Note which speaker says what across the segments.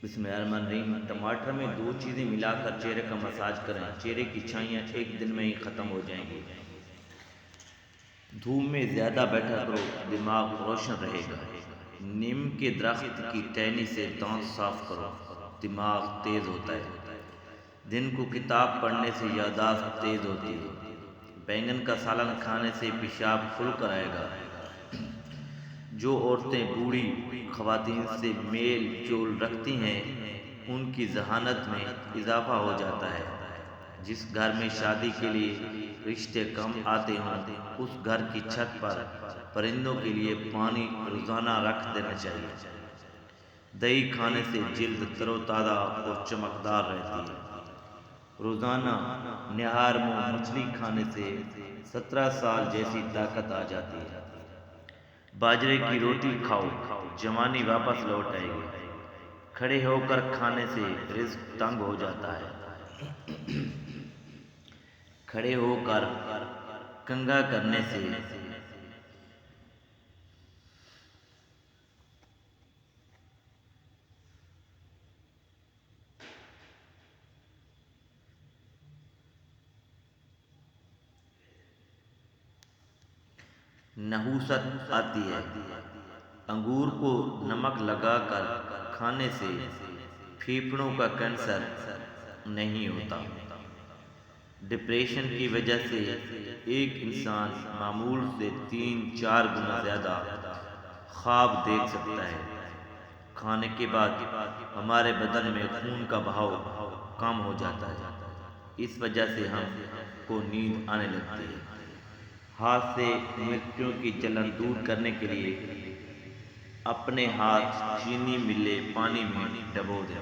Speaker 1: بسم اللہ الرحمن الرحیم۔ ٹماٹر میں دو چیزیں ملا کر چہرے کا مساج کریں، چہرے کی چھائیاں ایک دن میں ہی ختم ہو جائیں گی۔ دھوپ میں زیادہ بیٹھا کرو، دماغ روشن رہے گا۔ نیم کے درخت کی ٹہنی سے دانت صاف کرو، دماغ تیز ہوتا ہے۔ دن کو کتاب پڑھنے سے یادداشت تیز ہوتی ہے۔ بینگن کا سالن کھانے سے پیشاب کھل کر آئے گا۔ جو عورتیں بوڑھی خواتین سے میل جول رکھتی ہیں ان کی ذہانت میں اضافہ ہو جاتا ہے۔ جس گھر میں شادی کے لیے رشتے کم آتے ہوں اس گھر کی چھت پر پرندوں کے لیے پانی روزانہ رکھ دینا چاہیے۔ دہی کھانے سے جلد تر و تازہ اور چمکدار رہتی ہے۔ روزانہ نہار منہ مچھلی کھانے سے 17 سال جیسی طاقت آ جاتی ہے۔ باجرے کی روٹی کھاؤ، جوانی واپس لوٹ آئے گی۔ کھڑے ہو کر کھانے سے رزق تنگ ہو جاتا ہے۔ کھڑے ہو کر کنگھا کرنے سے نحوست آتی ہے۔ انگور کو نمک لگا کر کھانے سے پھیپھڑوں کا کینسر نہیں ہوتا۔ ڈپریشن کی وجہ سے ایک انسان معمول سے 3-4 گنا زیادہ خواب دیکھ سکتا ہے۔ کھانے کے بعد ہمارے بدن میں خون کا بہاؤ کم ہو جاتا ہے، اس وجہ سے ہم کو نیند آنے لگتی ہے۔ ہاتھ سے مرچوں کی جلن دور کرنے کے لیے اپنے ہاتھ چینی ملے پانی میں ڈبو دیں۔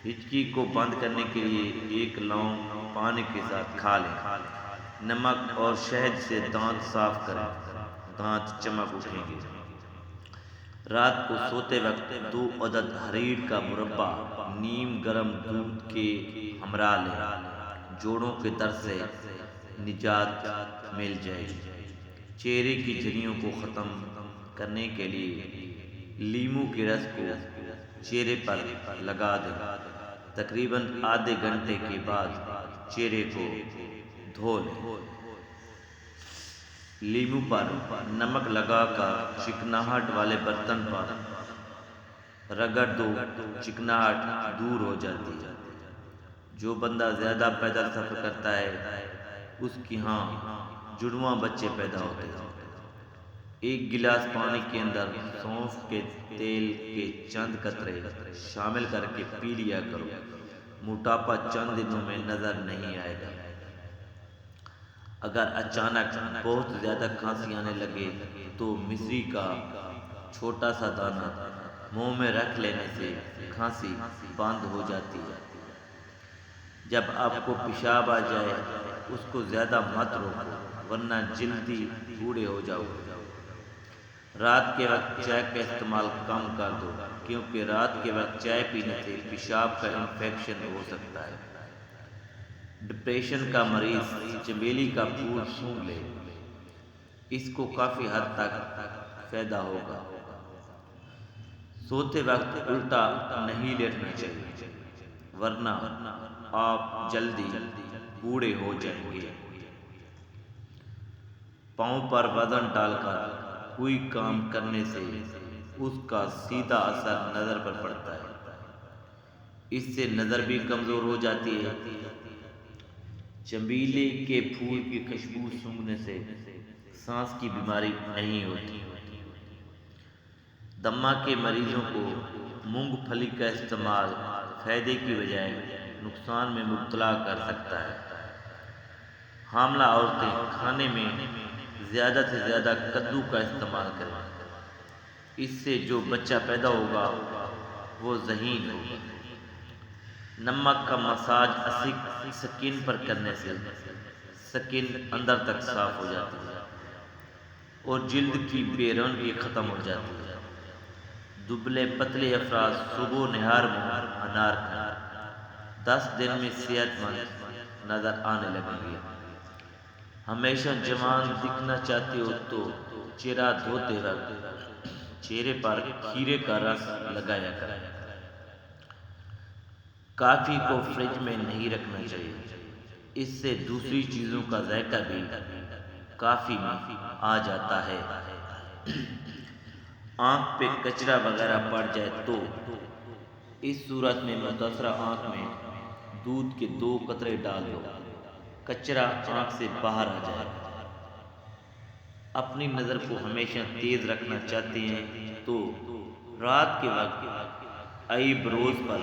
Speaker 1: ہچکی کو بند کرنے کے لیے ایک لونگ پانی کے ساتھ کھا لیں۔ نمک اور شہد سے دانت صاف کریں، دانت چمک اٹھیں گے۔ رات کو سوتے وقت 2 عدد حریر کا مربع نیم گرم دودھ کے ہمراہ لیں، جوڑوں کے درد سے نجات مل جائے گی۔ چہرے کی جھریوں کو ختم کرنے کے لیے لیموں کے رس کو چہرے پر لگا دیں۔ تقریباً آدھے گھنٹے کے بعد چہرے کو دھو لیں۔ لیموں پر نمک لگا کر چکناہٹ والے برتن پر رگڑ دو، چکناہٹ دور ہو جاتی ہے۔ جو بندہ زیادہ پیدل سفر کرتا ہے اس کی ہاں جڑواں بچے پیدا ہوتے ہیں۔ ایک گلاس پانی کے اندر سونف کے تیل کے چند قطرے شامل کر کے پی لیا کرو، موٹاپا چند دنوں میں نظر نہیں آئے گا۔ اگر اچانک بہت زیادہ کھانسی آنے لگے تو مصری کا چھوٹا سا دانہ منہ میں رکھ لینے سے کھانسی بند ہو جاتی ہے۔ جب آپ کو پیشاب آ جائے اس کو زیادہ مت روکو ورنہ جلدی بوڑھے ہو جاؤ گے۔ رات کے وقت چائے کا استعمال کم کر دو کیونکہ رات کے وقت چائے پینے سے پیشاب کا انفیکشن ہو سکتا ہے۔ ڈپریشن کا مریض چمیلی کا پھول سونگھ لے، اس کو کافی حد تک فائدہ ہوگا۔ سوتے وقت الٹا نہیں لیٹنا چاہیے ورنہ آپ جلدی بوڑھے ہو جائیں گے۔ پاؤں پر وزن ڈال کر کوئی کام کرنے سے اس کا سیدھا اثر نظر پر پڑتا ہے، اس سے نظر بھی کمزور ہو جاتی ہے۔ چمیلی کے پھول کی خوشبو سونگھنے سے سانس کی بیماری نہیں ہوتی۔ دمہ کے مریضوں کو مونگ پھلی کا استعمال فائدے کی بجائے نقصان میں مبتلا کر سکتا ہے۔ حاملہ عورتیں کھانے میں زیادہ سے زیادہ کدو کا استعمال کریں، اس سے جو بچہ پیدا ہوگا وہ ذہین ہوگا۔ نمک کا مساج سکن پر کرنے سے سکن اندر تک صاف ہو جاتی ہے اور جلد کی بے رونقی ختم ہو جاتی ہے۔ دبلے پتلے افراد صبح نہار منہ انار کھائیں، 10 دن میں صحت مند نظر آنے لگیں گے۔ ہمیشہ جوان دکھنا چاہتے ہو تو چہرہ دھوتے وقت چہرے پر کھیرے کا رس لگایا کریں۔ کافی کو فریج میں نہیں رکھنا چاہیے، اس سے دوسری چیزوں کا ذائقہ بھی کافی میں آ جاتا ہے۔ آنکھ پہ کچرا وغیرہ پڑ جائے تو اس صورت میں متاثرہ آنکھ میں دودھ کے 2 قطرے ڈال دو، کچرا آنکھ سے باہر آ جائے گا۔ اپنی نظر کو ہمیشہ تیز رکھنا چاہتے ہیں تو رات کے وقت آئی بروز پر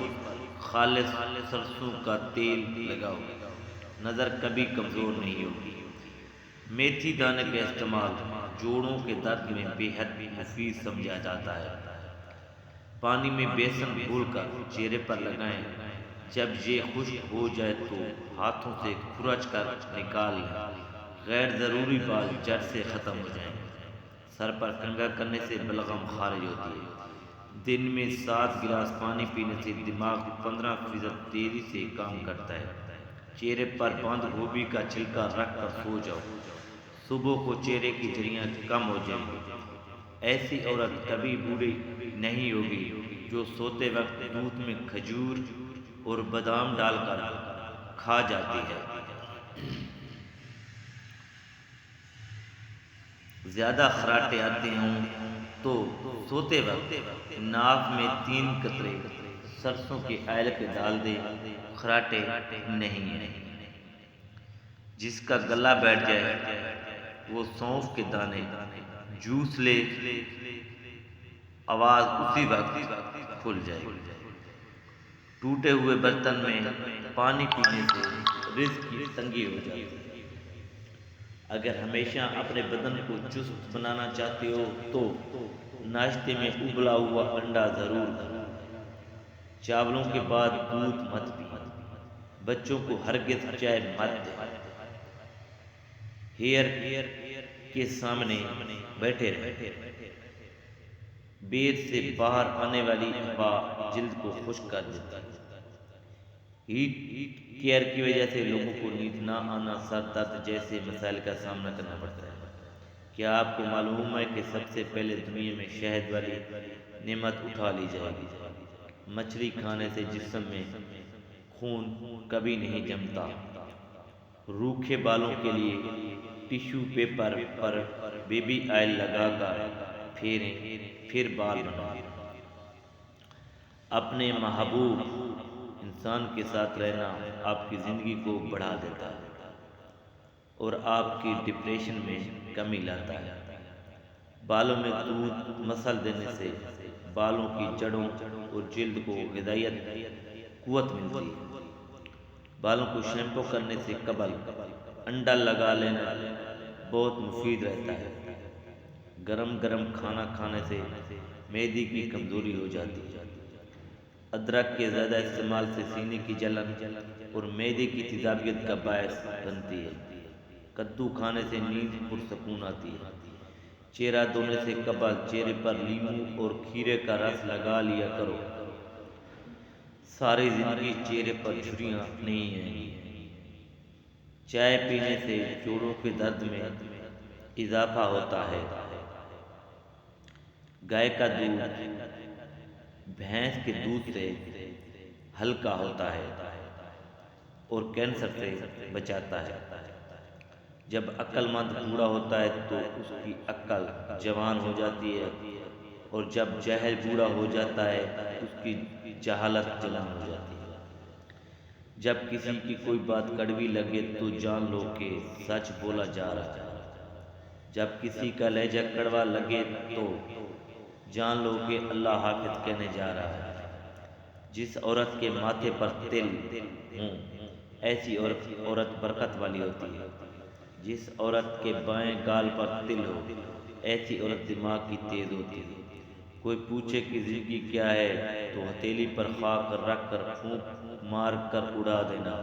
Speaker 1: خالص سرسوں کا تیل لگاؤ، نظر کبھی کمزور نہیں ہوگی۔ میتھی دانے کا استعمال جوڑوں کے درد میں بے حد مفید سمجھا جاتا ہے۔ پانی میں بیسن گھول کر چہرے پر لگائیں، جب یہ خشک ہو جائے تو ہاتھوں سے کھرچ کر نکال لیں، غیر ضروری بال جڑ سے ختم ہو جائیں گے۔ سر پر کنگھا کرنے سے بلغم خارج ہوتی ہے۔ دن میں 7 گلاس پانی پینے سے دماغ 15% تیزی سے کام کرتا ہے۔ چہرے پر بند گوبھی کا چھلکا رکھ کر سو جاؤ، صبح کو چہرے کی جھریاں کم ہو جائیں گی۔ ایسی عورت کبھی بوڑھی نہیں ہوگی جو سوتے وقت دودھ میں کھجور اور بادام ڈال کر کھا جاتی ہے۔ زیادہ خراٹے آتے ہوں تو سوتے وقت ناک میں 3 قطرے سرسوں کے آئل کے ڈال دیں، خراٹے نہیں ہیں۔ جس کا گلا بیٹھ جائے وہ سونف کے دانے جوس لے، آواز اسی وقت کھل جائے گی۔ ٹوٹے ہوئے برتن میں پانی پینے سے رزق کی تنگی ہو جاتی ہے۔ اگر ہمیشہ اپنے بدن کو چست بنانا چاہتے ہو تو ناشتے میں ابلا ہوا انڈا ضرور کھاؤ۔ چاولوں کے بعد دودھ مت پیئے۔ بچوں کو ہرگز چائے مت دیں۔ ہیئر کے سامنے بیٹھے رہیں۔ بید سے باہر آنے والی ہوا جلد کو خشک کر دیتی ہے۔ ہیٹ کیئر کی وجہ سے لوگوں کو نیند نہ آنا، سر درد جیسے مسائل کا سامنا کرنا پڑتا ہے۔ کیا آپ کو معلوم ہے کہ سب سے پہلے دنیا میں شہد والی نعمت اٹھا لی جائے گی؟ مچھلی کھانے سے جسم میں خون کبھی نہیں جمتا۔ روکھے بالوں کے لیے ٹیشو پیپر پر بیبی آئل لگا کر پھیریں، پھر بال بنائیں۔ اپنے محبوب انسان کے ساتھ رہنا آپ کی زندگی کو بڑھا دیتا ہے اور آپ کی ڈپریشن میں کمی لاتا ہے۔ بالوں میں دودھ مسل دینے سے بالوں کی جڑوں اور جلد کو غذائیت قوت ملتی ہے۔ بالوں کو شیمپو کرنے سے قبل انڈا لگا لینا بہت مفید رہتا ہے۔ گرم گرم کھانا کھانے سے معدے کی کمزوری ہو جاتی ہے۔ ادرک کے زیادہ استعمال سے سینے کی جلن اور معدے کی تیزابیت کا باعث بنتی ہے۔ کدو کھانے سے نیند پرسکون آتی ہے۔ چہرہ دھونے سے قبل چہرے پر لیموں اور کھیرے کا رس لگا لیا کرو۔ ساری زندگی چہرے پر جھریاں نہیں ہیں۔ چائے پینے سے جوڑوں کے درد میں اضافہ ہوتا ہے۔ گائے کا دودھ بھینس کے دودھ سے ہلکا ہوتا ہے اور کینسر سے بچاتا ہے۔ جب عقل مند بوڑھا ہوتا ہے تو اس کی عقل جوان ہو جاتی ہے، اور جب جاہل بوڑھا ہو جاتا ہے اس کی جہالت جوان ہو جاتی ہے۔ جب کسی کی کوئی بات کڑوی لگے تو جان لو کہ سچ بولا جا رہا ہے۔ جب کسی کا لہجہ کڑوا لگے تو جان لو کہ اللہ حافظ کہنے جا رہا ہے۔ جس عورت کے ماتھے پر تل ہوں ایسی عورت برکت والی ہوتی ہے۔ جس عورت کے بائیں گال پر تل ہو ایسی عورت دماغ کی تیز ہوتی ہے۔ کوئی پوچھے کہ زندگی کیا ہے تو ہتھیلی پر خاک رکھ کر پھونک مار کر اڑا دینا